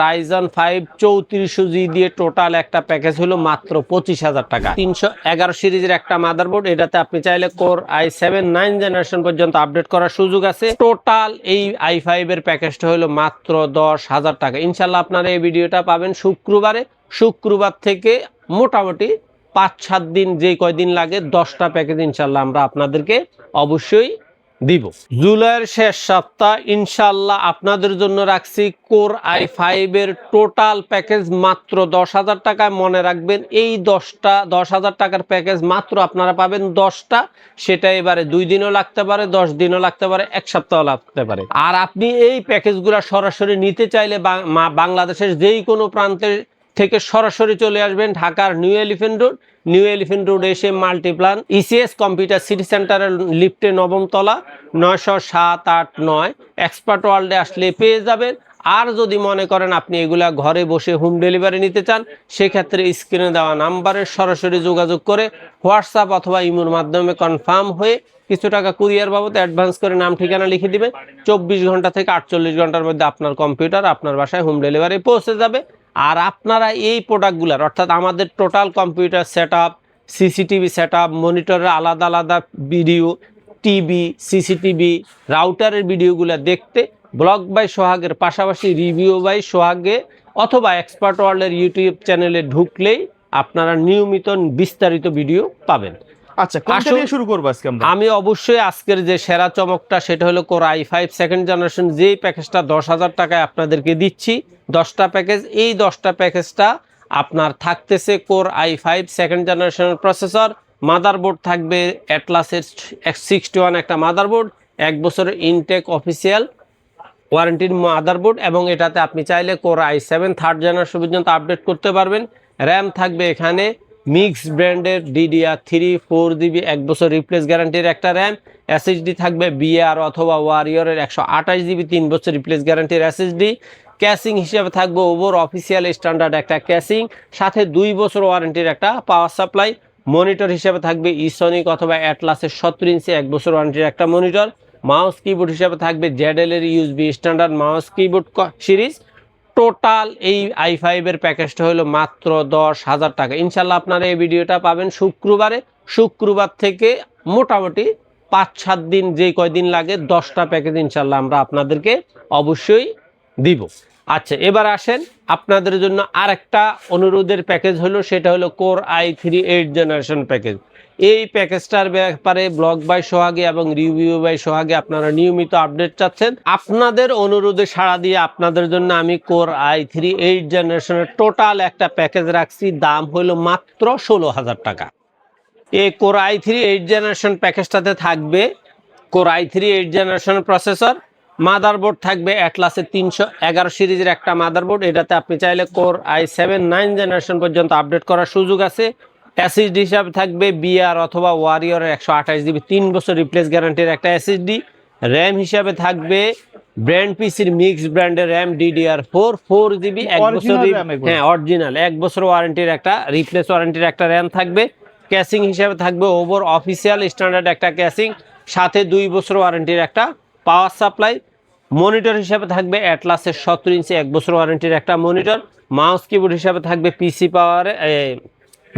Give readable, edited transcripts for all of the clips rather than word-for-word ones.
Ryzen 5 3400G দিয়ে total একটা package হলো মাত্র 25,000 টাকা। 311 সিরিজের একটা মাদারবোর্ড, এটাতে আপনি চাইলে কোর i7 9 জেনারেশন পর্যন্ত আপডেট করার সুযোগ আছে। টোটাল এই i5 এর প্যাকেজটা হলো মাত্র 10,000 টাকা। ইনশাল্লাহ আপনারা এই ভিডিওটা পাবেন শুক্রবারে। শুক্রবার থেকে মোটামুটি 5-7 দিন, যে কয়দিন লাগে 10টা প্যাকেজ ইনশাল্লাহ আমরা আপনাদেরকে অবশ্যই দিব। জুলাইয়ের শেষ সপ্তাহ ইনশাল্লাহ আপনাদের জন্য রাখছি কোর i5 এর টোটাল প্যাকেজ মাত্র 10,000 টাকায়। মনে রাখবেন এই 10,000 টাকার প্যাকেজ মাত্র আপনারা পাবেন 10টা। সেটা এবারে 2 দিনও লাগতে পারে, 10 দিনও লাগতে পারে, 1 সপ্তাহ লাগতে পারে। আর আপনি এই প্যাকেজগুলো সরাসরি নিতে চাইলে বাংলাদেশের যেই কোনো প্রান্তে থেকে সরাসরি চলে আসবেন ঢাকার নিউ এলিফ্যান্ট রোড এসে মাল্টিপ্লান ইসিএস কম্পিউটার সিটি সেন্টারের লিফটে 9ম তলা 907-8-9 এক্সপার্ট ওয়ার্ল্ডে আসলে পেয়ে যাবেন। আর যদি মনে করেন আপনি এগুলা ঘরে বসে হোম ডেলিভারি নিতে চান, সেক্ষেত্রে স্ক্রিনে দেওয়া নাম্বারে সরাসরি যোগাযোগ করে হোয়াটসঅ্যাপ অথবা ইমোর মাধ্যমে কনফার্ম হয়ে কিছু টাকা কুরিয়ার বাবদ অ্যাডভান্স করে নাম ঠিকানা লিখে দিবেন। 24 ঘন্টা থেকে 48 ঘন্টার মধ্যে আপনার কম্পিউটার আপনার বাসায় হোম ডেলিভারি পৌঁছে যাবে। আর আপনারা এই প্রোডাক্টগুলার অর্থাৎ আমাদের total computer setup, CCTV setup, মনিটরের আলাদা আলাদা ভিডিও, টিভি, সিসিটিভি, রাউটারের ভিডিওগুলো দেখতে ব্লগ বাই সোহাগের পাশাপাশি রিভিউ বাই সোহাগে অথবা এক্সপার্ট ওয়ার্ল্ডের ইউটিউব চ্যানেলে ঢুকলেই আপনারা নিয়মিত বিস্তারিত ভিডিও পাবেন। আচ্ছা, কোনটা দিয়ে শুরু করব আজকে আমরা? আমি অবশ্যই আজকের যে সেরা চমকটা সেটা হলো কোর i5 সেকেন্ড জেনারেশন, যেই প্যাকেজটা 10,000 টাকায় আপনাদেরকে দিচ্ছি। 10টা প্যাকেজ, এই 10টা প্যাকেজটা আপনার থাকতেছে কোর i5 সেকেন্ড জেনারেশনের প্রসেসর, মাদারবোর্ড থাকবে অ্যাটলাসের X61 একটা মাদারবোর্ড, 1 বছরের ইনটেক অফিসিয়াল ওয়ারেন্টির মাদারবোর্ড, এবং এটাতে আপনি চাইলে কোর i7 থার্ড জেনারেশন পর্যন্ত আপডেট করতে পারবেন। র্যাম থাকবে এখানে মিক্স ব্র্যান্ডের DDR3 4GB 1 বছর রিপ্লেস গ্যারান্টির একটা র্যাম। SSD থাকবে BR অথবা ওয়ারিয়রের 128GB 3 বছর রিপ্লেস গ্যারান্টির SSD। ক্যাসিং হিসেবে থাকবে ওভার অফিসিয়াল স্ট্যান্ডার্ড একটা ক্যাসিং, সাথে 2 বছর ওয়ারেন্টির একটা পাওয়ার সাপ্লাই। মনিটর হিসেবে থাকবে ইসনিক অথবা অ্যাটলাসের 17 ইঞ্চি 1 বছর ওয়ারেন্টির একটা মনিটর। মাউস কিবোর্ড হিসেবে থাকবে ZL এর USB standard mouse keyboard series. Total এই i5 এর প্যাকেজটা হলো মাত্র 10,000 টাকা। ইনশাল্লাহ আপনারা এই ভিডিওটা পাবেন শুক্রবারে। শুক্রবার থেকে মোটামুটি 5-7 দিন, যে কয়দিন লাগে 10টা প্যাকেজ ইনশাল্লাহ আমরা আপনাদেরকে অবশ্যই দিব। আচ্ছা, এবার আসেন আপনাদের জন্য আরেকটা অনুরোধের প্যাকেজ হলো, সেটা হলো কোর i3 8 জেনারেশন প্যাকেজ। এই প্যাকেজটার ব্যাপারে ব্লগ বাই সোহাগে এবং রিভিউ বাই সোহাগে আপনারা নিয়মিত আপডেট চাচ্ছেন। আপনাদের অনুরোধে সাড়া দিয়ে আপনাদের জন্য আমি কোর i3 8 জেনারেশনের টোটাল একটা প্যাকেজ রাখছি, দাম হলো মাত্র 16,000 টাকা। এই কোর i3 8 জেনারেশন প্যাকেজটাতে থাকবে core i3 8 generation processor, motherboard থাকবে অ্যাটলাসের 311 সিরিজের একটা মাদারবোর্ড, এটাতে আপনি চাইলে কোর i7 9 জেনারেশন পর্যন্ত আপডেট করার সুযোগ আছে। SSD হিসাবে থাকবে BR অথবা ওয়ারিয়রের 128GB 3 বছর রিপ্লেস গ্যারান্টির একটা SSD। র্যাম হিসাবে থাকবে ব্র্যান্ড পিসির মিক্স ব্র্যান্ডের র্যাম DDR4 4GB 1 বছর, হ্যাঁ অরিজিনাল 1 বছর ওয়ারেন্টির একটা রিপ্লেস ওয়ারেন্টির একটা র্যাম থাকবে। ক্যাসিং হিসাবে থাকবে ওভার অফিসিয়াল স্ট্যান্ডার্ড একটা ক্যাসিং, সাথে 2 বছর ওয়ারেন্টির একটা পাওয়ার সাপ্লাই। মনিটর হিসাবে থাকবে অ্যাটলাসের 17 ইঞ্চি 1 বছর ওয়ারেন্টির একটা মনিটর। মাউস কিবোর্ড হিসাবে থাকবে পিসি পাওয়ার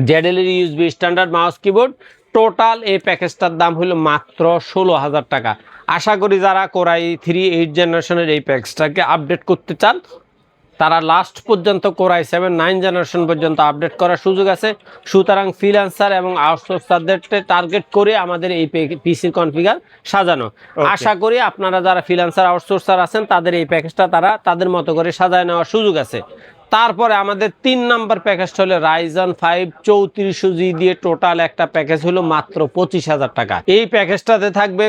ZL এর USB standard mouse keyboard. Total এই প্যাকেজটার দাম হলো মাত্র 16,000 টাকা। আশা করি যারা কোর i3 8 জেনারেশনের এই প্যাকেজটাকে আপডেট করতে চান তারা লাস্ট পর্যন্ত কোর i7 9 জেনারেশন পর্যন্ত আপডেট করার সুযোগ আছে। সুতরাং ফ্রিল্যান্সার এবং আউটসোর্সারদের টার্গেট করে আমাদের এই পিসির কনফিগার সাজানো। আশা করি আপনারা যারা ফ্রিল্যান্সার আউটসোর্সার আছেন তাদের এই প্যাকেজটা তারা তাদের মতো করে সাজায় নেওয়ার সুযোগ আছে। তারপরে আমাদের 3 নাম্বার প্যাকেজটা হলো রাইজন 5 3400G দিয়ে টোটাল একটা প্যাকেজ হলো মাত্র 25,000 টাকা। এই প্যাকেজটাতে থাকবে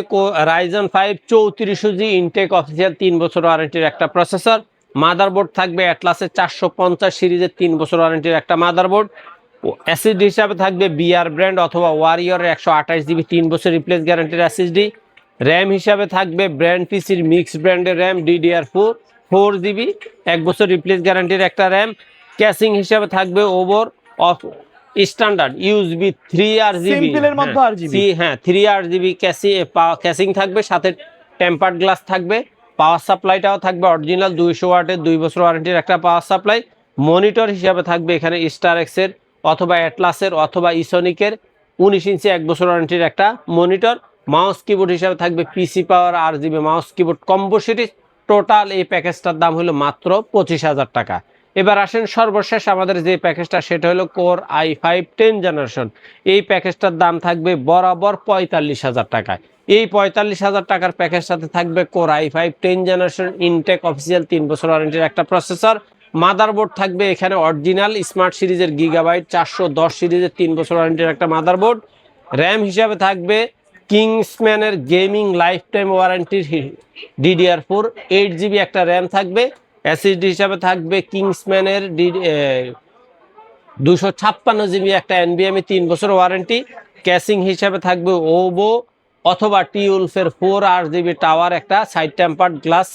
রাইজন 5 3400G ইনটেক অফিসিয়াল 3 বছর ওয়ারেন্টির একটা প্রসেসর। মাদারবোর্ড থাকবে অ্যাটলাসের 450 সিরিজের 3 বছর ওয়ারেন্টির একটা মাদারবোর্ড। SSD হিসাবে থাকবে BR ব্র্যান্ড অথবা ওয়ারিয়রের 128GB 3 বছর রিপ্লেস গ্যারান্টির SSD। র্যাম হিসাবে থাকবে ব্র্যান্ড পিসির মিক্স ব্র্যান্ডের র্যাম DDR4 4GB 1 বছর রিপ্লেস গ্যারান্টির একটা র্যাম। ক্যাসিং হিসাবে থাকবে over of standard USB 3RGB, সিম্পলের মধ্যে RGB, হ্যাঁ 3RGB ক্যাসিং থাকবে, সাথে টেম্পার্ড গ্লাস থাকবে। পাওয়ার সাপ্লাইটাও থাকবে অরিজিনাল 200 ওয়াটের 2 বছর ওয়ারেন্টির একটা পাওয়ার সাপ্লাই। মনিটর হিসাবে থাকবে এখানে স্টার এক্সের অথবা অ্যাটলাসের অথবা ইসোনিকের 19 ইঞ্চি 1 বছর ওয়ারেন্টির একটা মনিটর। মাউস কিবোর্ড হিসাবে থাকবে পিসি পাওয়ার RGB mouse keyboard combo series. Total এই প্যাকেজটার দাম হলো মাত্র 25,000 টাকা। এবার আসেন সর্বশেষ আমাদের যে প্যাকেজটা, সেটা হলো কোর i5 10 জেনারেশন। এই প্যাকেজটার দাম থাকবে বরাবর 45,000 টাকায়। এই 45,000 টাকার প্যাকেজটাতে থাকবে core i5 10 generation intact official 3 বছর ওয়ারেন্টির একটা প্রসেসর। মাদারবোর্ড থাকবে এখানে অরিজিনাল স্মার্ট সিরিজের গিগাবাইট 410 সিরিজের 3 বছর ওয়ারেন্টির একটা মাদারবোর্ড। র্যাম হিসাবে থাকবে কিংসম্যানের গেমিং লাইফ টাইম ওয়ারেন্টির DDR4 8GB একটা র্যাম থাকবে। SSD হিসাবে থাকবে কিংসম্যানের 256GB একটা NVMe 3 বছর ওয়ারেন্টি। ক্যাসিং হিসাবে থাকবে ওবো অথবা টিউলফের 4RGB টাওয়ার একটা সাইড টেম্পার্ড গ্লাস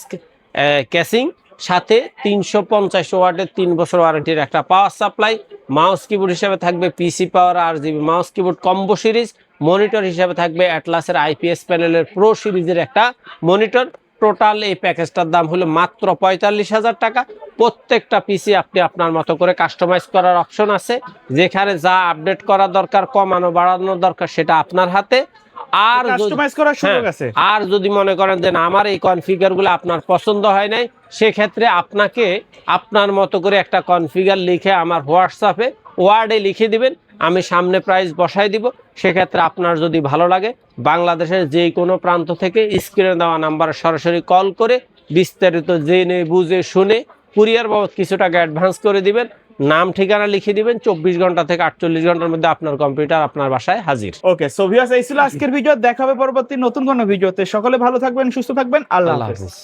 ক্যাসিং, সাথে 350 ওয়াটের 3 বছর ওয়ারেন্টির একটা পাওয়ার সাপ্লাই। মাউস কিবোর্ড হিসাবে থাকবে পিসি পাওয়ার RGB mouse keyboard combo series. Monitor হিসাবে থাকবে অ্যাটলাসের IPS প্যানেলের প্রো সিরিজের একটা মনিটর। টোটাল এই প্যাকেজটার দাম হলো মাত্র 45,000 টাকা। প্রত্যেকটা পিসি আপনি আপনার মতো করে কাস্টমাইজ করার অপশন আছে, যেখানে যা আপডেট করা দরকার, কমানো বাড়ানো দরকার সেটা আপনার হাতে। আর কাস্টমাইজ করার সুযোগ আছে। আর যদি মনে করেন যে না, আমার এই কনফিগার গুলো আপনার পছন্দ হয় নাই, সেক্ষেত্রে আপনাকে আপনার মতো করে একটা কনফিগার লিখে আমার হোয়াটসঅ্যাপে ওয়ার্ডে লিখে দিবেন, আমি সামনে প্রাইস বসাই দিব। সেক্ষেত্রে আপনার যদি ভালো লাগে, বাংলাদেশের যে কোনো প্রান্ত থেকে স্ক্রিনে দেওয়া নাম্বারে সরাসরি কল করে বিস্তারিত জেনে বুঝে শুনে কুরিয়ার বাবদ কিছু টাকা অ্যাডভান্স করে দিবেন, নাম ঠিকানা লিখে দিবেন। 24 ঘন্টা থেকে 48 ঘন্টার মধ্যে আপনার কম্পিউটার আপনার বাসায় হাজির। ওকে, সো ভিউয়ার্স, এই ছিল আজকের ভিডিও। দেখা হবে পরবর্তী নতুন কোনো ভিডিওতে। সকলে ভালো থাকবেন, সুস্থ থাকবেন। আল্লাহ হাফেজ।